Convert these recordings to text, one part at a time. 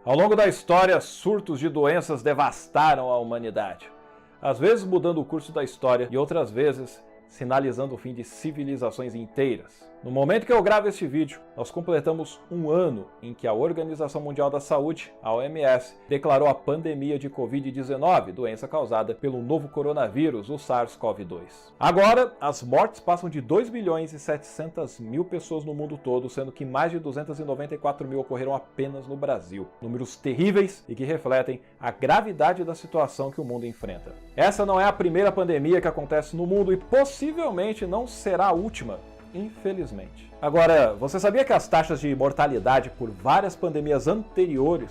Ao longo da história, surtos de doenças devastaram a humanidade. Às vezes mudando o curso da história e outras vezes sinalizando o fim de civilizações inteiras. No momento que eu gravo este vídeo, nós completamos um ano em que a Organização Mundial da Saúde, a OMS, declarou a pandemia de Covid-19, doença causada pelo novo coronavírus, o SARS-CoV-2. Agora, as mortes passam de 2 milhões e 700 mil pessoas no mundo todo, sendo que mais de 294 mil ocorreram apenas no Brasil. Números terríveis e que refletem a gravidade da situação que o mundo enfrenta. Essa não é a primeira pandemia que acontece no mundo e possivelmente não será a última. Infelizmente. Agora, você sabia que as taxas de mortalidade por várias pandemias anteriores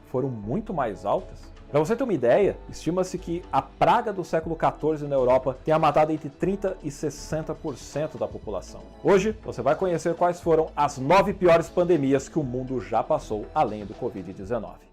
foram muito mais altas? Para você ter uma ideia, estima-se que a praga do século XIV na Europa tenha matado entre 30% e 60% da população. Hoje, você vai conhecer quais foram as 9 piores pandemias que o mundo já passou, além do Covid-19.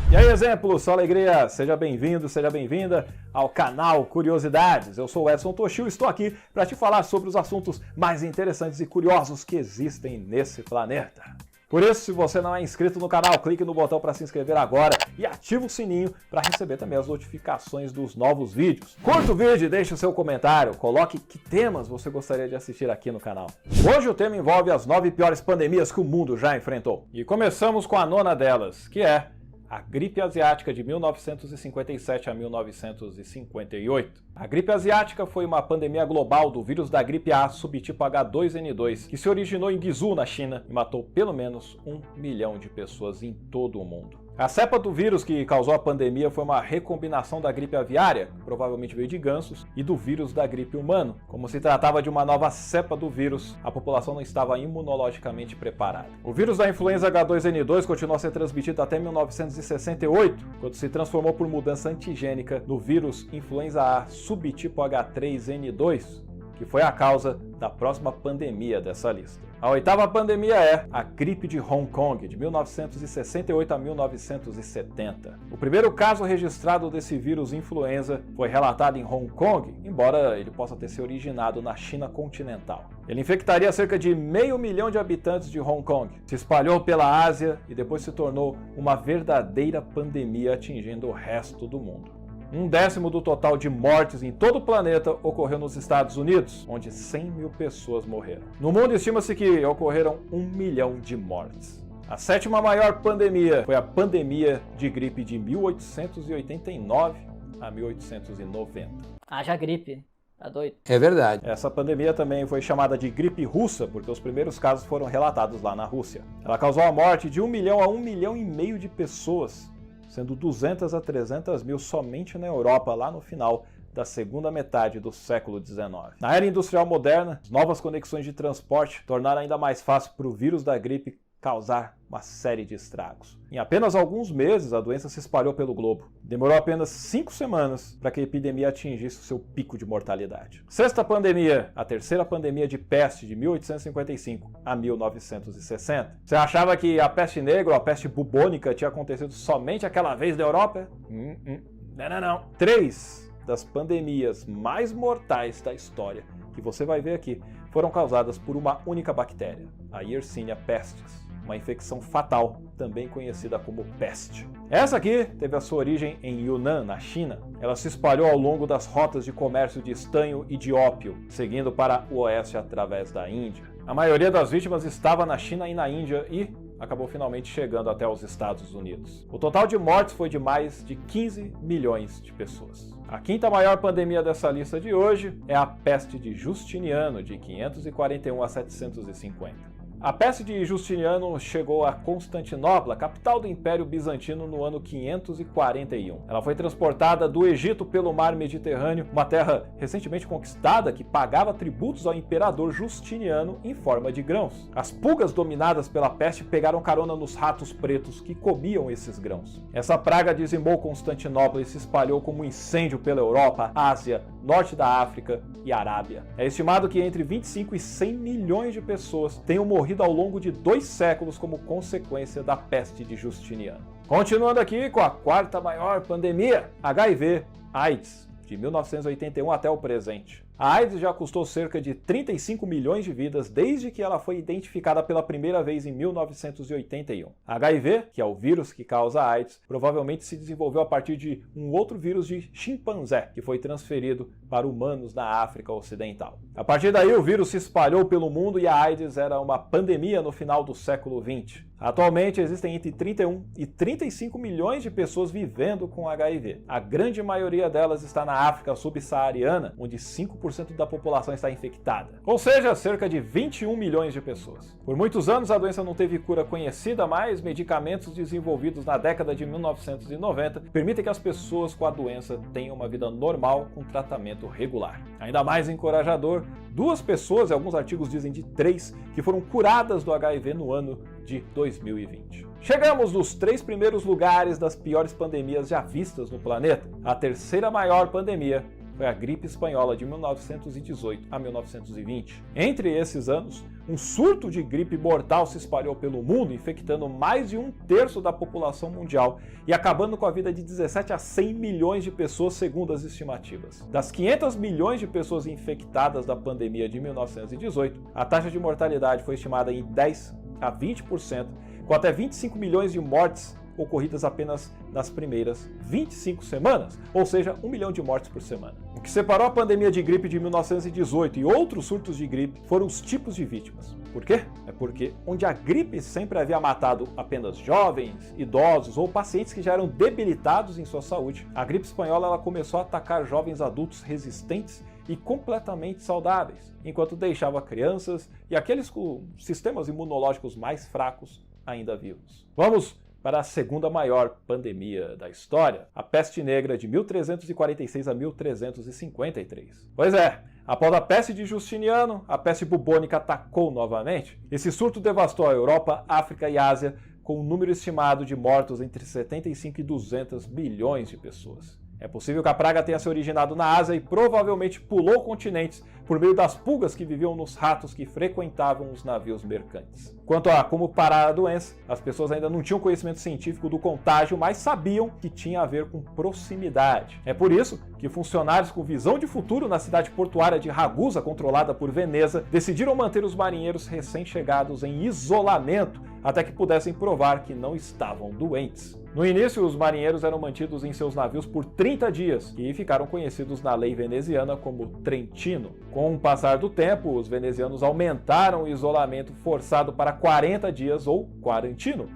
E aí, exemplo, só alegria, seja bem-vindo, seja bem-vinda ao canal Curiosidades. Eu sou o Edson Toshio e estou aqui para te falar sobre os assuntos mais interessantes e curiosos que existem nesse planeta. Por isso, se você não é inscrito no canal, clique no botão para se inscrever agora e ative o sininho para receber também as notificações dos novos vídeos. Curta o vídeo e deixe o seu comentário, coloque que temas você gostaria de assistir aqui no canal. Hoje o tema envolve as 9 piores pandemias que o mundo já enfrentou. E começamos com a nona delas, que é a gripe asiática de 1957 a 1958. A gripe asiática foi uma pandemia global do vírus da gripe A subtipo H2N2, que se originou em Guizhou, na China, e matou pelo menos 1 milhão de pessoas em todo o mundo. A cepa do vírus que causou a pandemia foi uma recombinação da gripe aviária, que provavelmente veio de gansos, e do vírus da gripe humano. Como se tratava de uma nova cepa do vírus, a população não estava imunologicamente preparada. O vírus da influenza H2N2 continuou a ser transmitido até 1968, quando se transformou por mudança antigênica no vírus influenza A subtipo H3N2, que foi a causa da próxima pandemia dessa lista. A 8ª pandemia é a gripe de Hong Kong, de 1968 a 1970. O primeiro caso registrado desse vírus influenza foi relatado em Hong Kong, embora ele possa ter se originado na China continental. Ele infectaria cerca de 500 mil de habitantes de Hong Kong, se espalhou pela Ásia e depois se tornou uma verdadeira pandemia atingindo o resto do mundo. 1/10 do total de mortes em todo o planeta ocorreu nos Estados Unidos, onde 100 mil pessoas morreram. No mundo, estima-se que ocorreram 1 milhão de mortes. A 7ª maior pandemia foi a pandemia de gripe de 1889 a 1890. Haja gripe. Tá doido? É verdade. Essa pandemia também foi chamada de gripe russa, porque os primeiros casos foram relatados lá na Rússia. Ela causou a morte de 1 milhão a 1,5 milhão de pessoas, sendo 200 a 300 mil somente na Europa, lá no final da segunda metade do século XIX. Na era industrial moderna, as novas conexões de transporte tornaram ainda mais fácil para o vírus da gripe causar uma série de estragos. Em apenas alguns meses, a doença se espalhou pelo globo. Demorou apenas 5 semanas para que a epidemia atingisse o seu pico de mortalidade. 6ª pandemia, a 3ª pandemia de peste de 1855 a 1960. Você achava que a peste negra ou a peste bubônica tinha acontecido somente aquela vez na Europa? Não. 3 das pandemias mais mortais da história, que você vai ver aqui, foram causadas por uma única bactéria, a Yersinia pestis, uma infecção fatal, também conhecida como peste. Essa aqui teve a sua origem em Yunnan, na China. Ela se espalhou ao longo das rotas de comércio de estanho e de ópio, seguindo para o oeste através da Índia. A maioria das vítimas estava na China e na Índia e acabou finalmente chegando até os Estados Unidos. O total de mortes foi de mais de 15 milhões de pessoas. A 5ª maior pandemia dessa lista de hoje é a peste de Justiniano, de 541 a 750. A peste de Justiniano chegou a Constantinopla, capital do Império Bizantino, no ano 541. Ela foi transportada do Egito pelo mar Mediterrâneo, uma terra recentemente conquistada que pagava tributos ao imperador Justiniano em forma de grãos. As pulgas dominadas pela peste pegaram carona nos ratos pretos que comiam esses grãos. Essa praga dizimou Constantinopla e se espalhou como um incêndio pela Europa, Ásia, norte da África e Arábia. É estimado que entre 25 e 100 milhões de pessoas tenham morrido ao longo de 2 séculos como consequência da peste de Justiniano. Continuando aqui com a 4ª maior pandemia, HIV/AIDS, de 1981 até o presente. A AIDS já custou cerca de 35 milhões de vidas desde que ela foi identificada pela primeira vez em 1981. HIV, que é o vírus que causa a AIDS, provavelmente se desenvolveu a partir de um outro vírus de chimpanzé, que foi transferido para humanos na África Ocidental. A partir daí, o vírus se espalhou pelo mundo e a AIDS era uma pandemia no final do século XX. Atualmente, existem entre 31 e 35 milhões de pessoas vivendo com HIV. A grande maioria delas está na África subsaariana, onde 5% da população está infectada. Ou seja, cerca de 21 milhões de pessoas. Por muitos anos, a doença não teve cura conhecida, mas medicamentos desenvolvidos na década de 1990 permitem que as pessoas com a doença tenham uma vida normal com tratamento regular. Ainda mais encorajador, 2 pessoas, e alguns artigos dizem de 3, que foram curadas do HIV no ano de 2020. Chegamos nos 3 primeiros lugares das piores pandemias já vistas no planeta. A terceira maior pandemia foi a gripe espanhola de 1918 a 1920. Entre esses anos, um surto de gripe mortal se espalhou pelo mundo, infectando mais de 1/3 da população mundial e acabando com a vida de 17 a 100 milhões de pessoas, segundo as estimativas. Das 500 milhões de pessoas infectadas da pandemia de 1918, a taxa de mortalidade foi estimada em 10 a 20%, com até 25 milhões de mortes ocorridas apenas nas primeiras 25 semanas, ou seja, 1 milhão de mortes por semana. O que separou a pandemia de gripe de 1918 e outros surtos de gripe foram os tipos de vítimas. Por quê? É porque onde a gripe sempre havia matado apenas jovens, idosos ou pacientes que já eram debilitados em sua saúde, a gripe espanhola ela começou a atacar jovens adultos resistentes e completamente saudáveis, enquanto deixava crianças e aqueles com sistemas imunológicos mais fracos ainda vivos. Vamos para a segunda maior pandemia da história, a peste negra de 1346 a 1353. Pois é, após a peste de Justiniano, a peste bubônica atacou novamente. Esse surto devastou a Europa, África e Ásia, com um número estimado de mortos entre 75 e 200 milhões de pessoas. É possível que a praga tenha se originado na Ásia e provavelmente pulou continentes por meio das pulgas que viviam nos ratos que frequentavam os navios mercantes. Quanto a como parar a doença, as pessoas ainda não tinham conhecimento científico do contágio, mas sabiam que tinha a ver com proximidade. É por isso que funcionários com visão de futuro na cidade portuária de Ragusa, controlada por Veneza, decidiram manter os marinheiros recém-chegados em isolamento até que pudessem provar que não estavam doentes. No início, os marinheiros eram mantidos em seus navios por 30 dias e ficaram conhecidos na lei veneziana como Trentino. Com o passar do tempo, os venezianos aumentaram o isolamento forçado para 40 dias ou quarantino,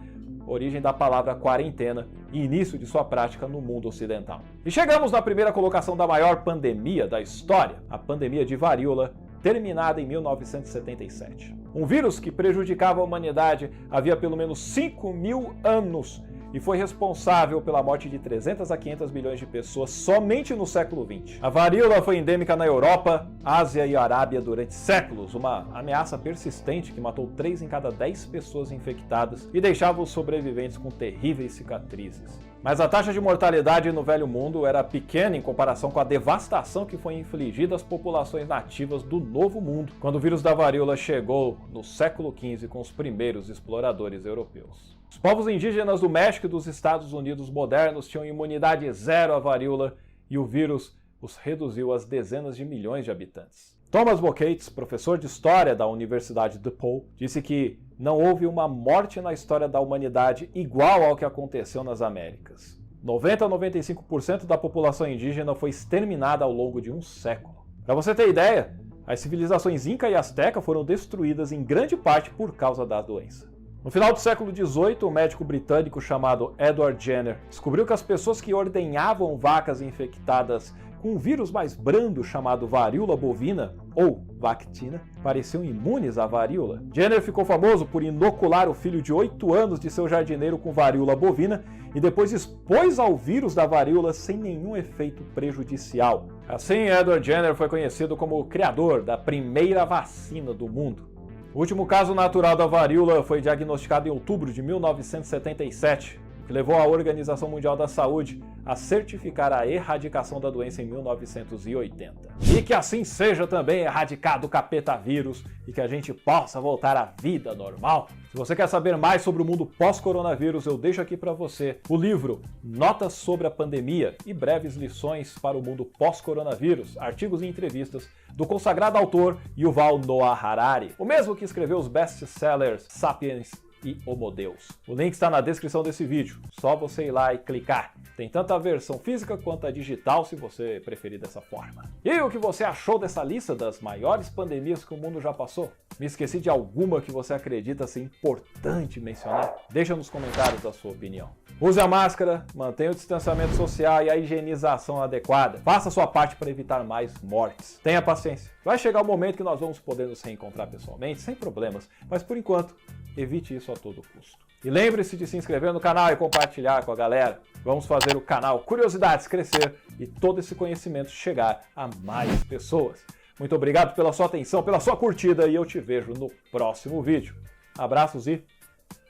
origem da palavra quarentena e início de sua prática no mundo ocidental. E chegamos na primeira colocação da maior pandemia da história, a pandemia de varíola, terminada em 1977. Um vírus que prejudicava a humanidade havia pelo menos 5.000 anos e foi responsável pela morte de 300 a 500 milhões de pessoas somente no século XX. A varíola foi endêmica na Europa, Ásia e Arábia durante séculos, uma ameaça persistente que matou 3 em cada 10 pessoas infectadas e deixava os sobreviventes com terríveis cicatrizes. Mas a taxa de mortalidade no Velho Mundo era pequena em comparação com a devastação que foi infligida às populações nativas do Novo Mundo, quando o vírus da varíola chegou no século XV com os primeiros exploradores europeus. Os povos indígenas do México e dos Estados Unidos modernos tinham imunidade zero à varíola e o vírus os reduziu às dezenas de milhões de habitantes. Thomas Bocates, professor de História da Universidade DePaul, disse que não houve uma morte na história da humanidade igual ao que aconteceu nas Américas. 90 a 95% da população indígena foi exterminada ao longo de um século. Para você ter ideia, as civilizações Inca e Azteca foram destruídas em grande parte por causa da doença. No final do século XVIII, um médico britânico chamado Edward Jenner descobriu que as pessoas que ordenhavam vacas infectadas com um vírus mais brando chamado varíola bovina, ou vactina, pareciam imunes à varíola. Jenner ficou famoso por inocular o filho de 8 anos de seu jardineiro com varíola bovina e depois expôs ao vírus da varíola sem nenhum efeito prejudicial. Assim, Edward Jenner foi conhecido como o criador da primeira vacina do mundo. O último caso natural da varíola foi diagnosticado em outubro de 1977, o que levou a Organização Mundial da Saúde a certificar a erradicação da doença em 1980. E que assim seja também erradicado o capeta vírus e que a gente possa voltar à vida normal. Se você quer saber mais sobre o mundo pós-coronavírus, eu deixo aqui para você o livro Notas sobre a Pandemia e Breves Lições para o Mundo Pós-Coronavírus, artigos e entrevistas do consagrado autor Yuval Noah Harari, o mesmo que escreveu os best-sellers Sapiens e Homo Deus. O link está na descrição desse vídeo, só você ir lá e clicar. Tem tanto a versão física quanto a digital, se você preferir dessa forma. E o que você achou dessa lista das maiores pandemias que o mundo já passou? Me esqueci de alguma que você acredita ser importante mencionar? Deixa nos comentários a sua opinião. Use a máscara, mantenha o distanciamento social e a higienização adequada. Faça a sua parte para evitar mais mortes. Tenha paciência. Vai chegar o momento que nós vamos poder nos reencontrar pessoalmente, sem problemas, mas por enquanto, evite isso a todo custo. E lembre-se de se inscrever no canal e compartilhar com a galera. Vamos fazer o canal Curiosidades crescer e todo esse conhecimento chegar a mais pessoas. Muito obrigado pela sua atenção, pela sua curtida e eu te vejo no próximo vídeo. Abraços e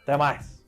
até mais!